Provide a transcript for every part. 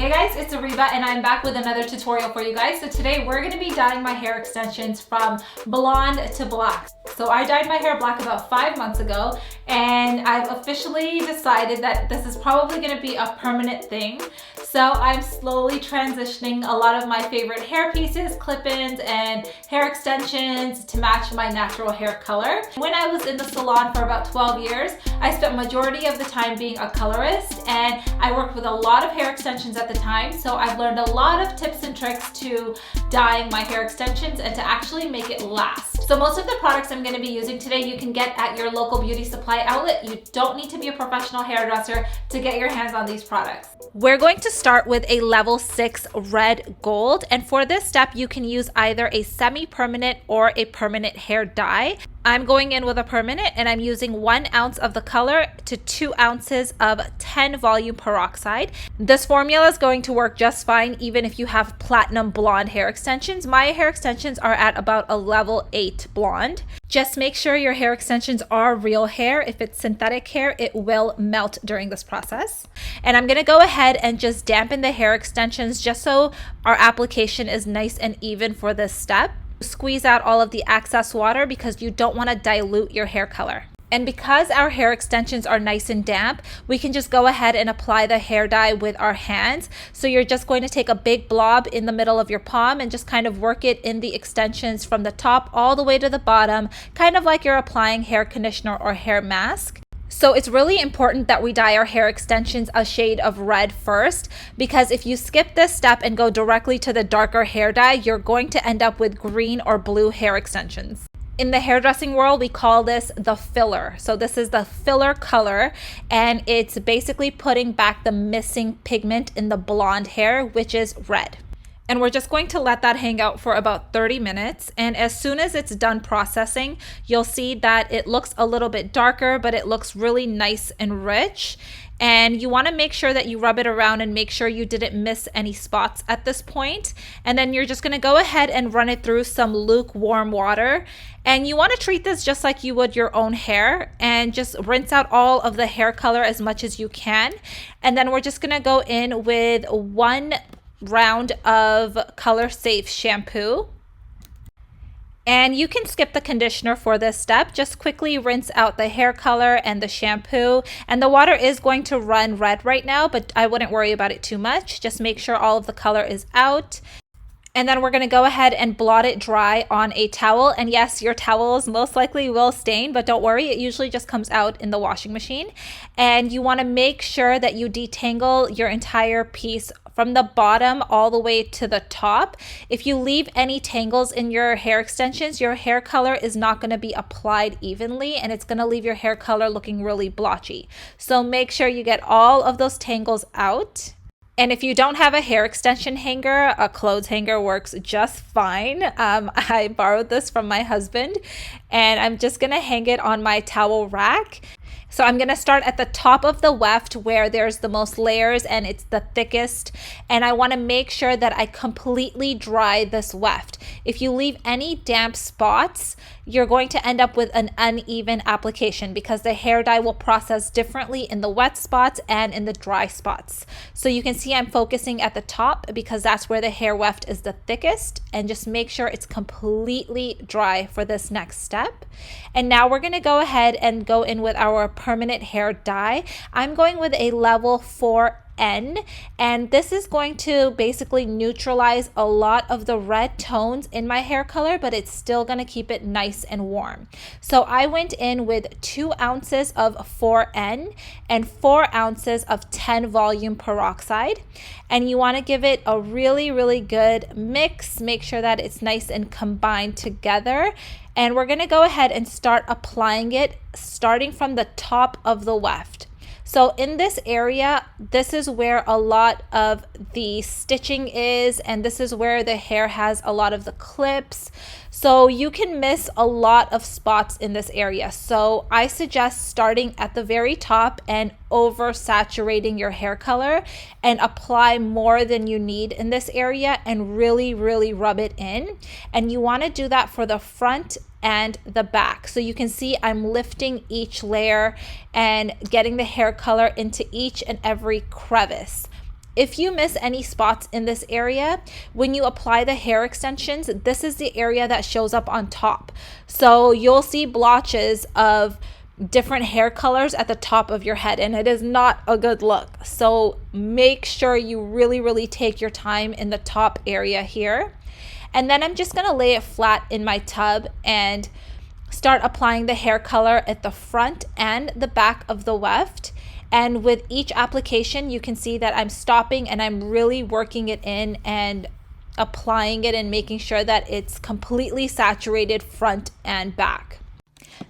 Hey guys, it's ARIBA and I'm back with another tutorial for you guys. So today we're going to be dyeing my hair extensions from blonde to black. So I dyed my hair black about 5 months ago and I've officially decided that this is probably going to be a permanent thing. So I'm slowly transitioning a lot of my favorite hair pieces, clip-ins, and hair extensions to match my natural hair color. When I was in the salon for about 12 years, I spent majority of the time being a colorist and I worked with a lot of hair extensions at the time. So I've learned a lot of tips and tricks to dyeing my hair extensions and to actually make it last. So most of the products I'm going to be using today you can get at your local beauty supply outlet. You don't need to be a professional hairdresser to get your hands on these products. We're going to start with a level 6 red gold, and for this step you can use either a semi-permanent or a permanent hair dye. I'm going in with a permanent and I'm using 1 ounce of the color to 2 ounces of 10 volume peroxide. This formula is going to work just fine even if you have platinum blonde hair extensions. My hair extensions are at about a level 8 blonde. Just make sure your hair extensions are real hair. If it's synthetic hair, it will melt during this process. And I'm gonna go ahead and just dampen the hair extensions just so our application is nice and even for this step. Squeeze out all of the excess water because you don't want to dilute your hair color. And because our hair extensions are nice and damp, we can just go ahead and apply the hair dye with our hands. So you're just going to take a big blob in the middle of your palm and just kind of work it in the extensions from the top all the way to the bottom, kind of like you're applying hair conditioner or hair mask. So it's really important that we dye our hair extensions a shade of red first, because if you skip this step and go directly to the darker hair dye, you're going to end up with green or blue hair extensions. In the hairdressing world, we call this the filler. So this is the filler color, and it's basically putting back the missing pigment in the blonde hair, which is red. And we're just going to let that hang out for about 30 minutes. And as soon as it's done processing, you'll see that it looks a little bit darker, but it looks really nice and rich. And you want to make sure that you rub it around and make sure you didn't miss any spots at this point. And then you're just going to go ahead and run it through some lukewarm water. And you want to treat this just like you would your own hair and just rinse out all of the hair color as much as you can. And then we're just going to go in with 1 round of color safe shampoo. And you can skip the conditioner for this step. Just quickly rinse out the hair color and the shampoo. And the water is going to run red right now, but I wouldn't worry about it too much. Just make sure all of the color is out. And then we're going to go ahead and blot it dry on a towel. And yes, your towels most likely will stain, but don't worry, it usually just comes out in the washing machine. And you want to make sure that you detangle your entire piece from the bottom all the way to the top. If you leave any tangles in your hair extensions, your hair color is not going to be applied evenly and it's going to leave your hair color looking really blotchy. So make sure you get all of those tangles out. And if you don't have a hair extension hanger, a clothes hanger works just fine. I borrowed this from my husband and I'm just going to hang it on my towel rack. So I'm going to start at the top of the weft where there's the most layers and it's the thickest. And I want to make sure that I completely dry this weft. If you leave any damp spots, you're going to end up with an uneven application because the hair dye will process differently in the wet spots and in the dry spots. So you can see I'm focusing at the top because that's where the hair weft is the thickest, and just make sure it's completely dry for this next step. And now we're going to go ahead and go in with our permanent hair dye. I'm going with a level 4N, and this is going to basically neutralize a lot of the red tones in my hair color, but it's still going to keep it nice and warm. So I went in with 2 ounces of 4N and 4 ounces of 10 volume peroxide, and you want to give it a really good mix. Make sure that it's nice and combined together. And we're going to go ahead and start applying it starting from the top of the weft. So in this area, this is where a lot of the stitching is, and this is where the hair has a lot of the clips. So you can miss a lot of spots in this area. So I suggest starting at the very top and oversaturating your hair color and apply more than you need in this area and really rub it in. And you want to do that for the front and the back. So you can see I'm lifting each layer and getting the hair color into each and every crevice. If you miss any spots in this area, when you apply the hair extensions, this is the area that shows up on top. So you'll see blotches of different hair colors at the top of your head, and it is not a good look. So make sure you really take your time in the top area here. And then I'm just gonna lay it flat in my tub and start applying the hair color at the front and the back of the weft. And with each application, you can see that I'm stopping and I'm really working it in and applying it and making sure that it's completely saturated front and back.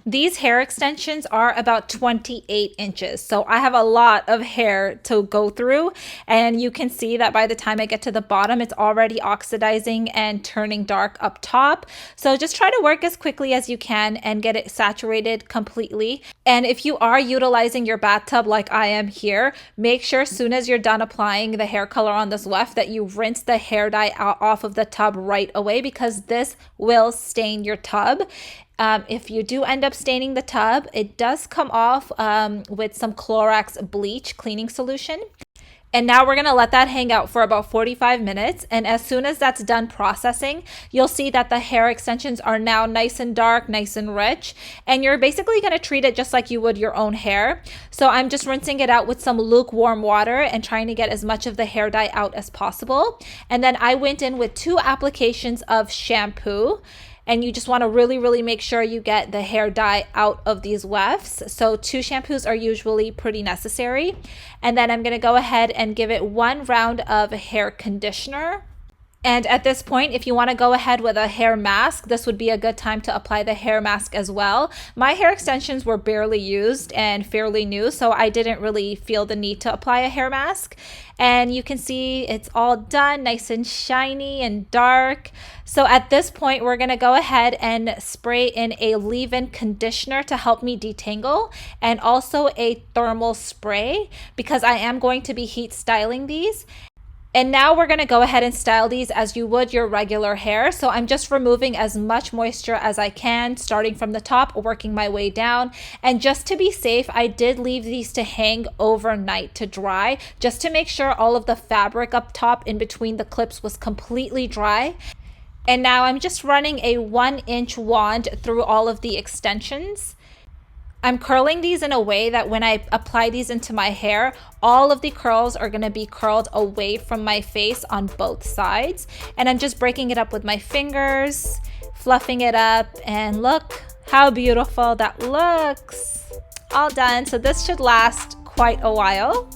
These hair extensions are about 28 inches, so I have a lot of hair to go through, and you can see that by the time I get to the bottom, it's already oxidizing and turning dark up top. So just try to work as quickly as you can and get it saturated completely. And if you are utilizing your bathtub like I am here, make sure as soon as you're done applying the hair color on this weft that you rinse the hair dye off of the tub right away, because this will stain your tub. If you do end up staining the tub, it does come off with some Clorox bleach cleaning solution. And now we're gonna let that hang out for about 45 minutes. And as soon as that's done processing, you'll see that the hair extensions are now nice and dark, nice and rich. And you're basically gonna treat it just like you would your own hair. So I'm just rinsing it out with some lukewarm water and trying to get as much of the hair dye out as possible. And then I went in with 2 applications of shampoo. And you just want to really make sure you get the hair dye out of these wefts. So 2 shampoos are usually pretty necessary. And then I'm going to go ahead and give it 1 round of hair conditioner. And at this point, if you want to go ahead with a hair mask, this would be a good time to apply the hair mask as well. My hair extensions were barely used and fairly new, so I didn't really feel the need to apply a hair mask. And you can see it's all done, nice and shiny and dark. So at this point, we're going to go ahead and spray in a leave-in conditioner to help me detangle, and also a thermal spray because I am going to be heat styling these. And now we're going to go ahead and style these as you would your regular hair. So I'm just removing as much moisture as I can, starting from the top, working my way down. And just to be safe, I did leave these to hang overnight to dry, just to make sure all of the fabric up top in between the clips was completely dry. And now I'm just running a 1-inch wand through all of the extensions. I'm curling these in a way that when I apply these into my hair, all of the curls are going to be curled away from my face on both sides. And I'm just breaking it up with my fingers, fluffing it up, and look how beautiful that looks. All done. So this should last quite a while.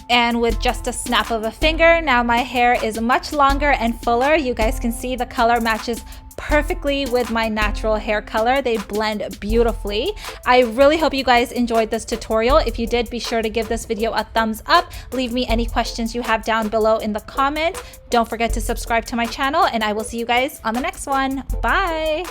And with just a snap of a finger, now my hair is much longer and fuller. You guys can see the color matches perfectly with my natural hair color. They blend beautifully. I really hope you guys enjoyed this tutorial. If you did, be sure to give this video a thumbs up. Leave me any questions you have down below in the comments. Don't forget to subscribe to my channel, and I will see you guys on the next one. Bye.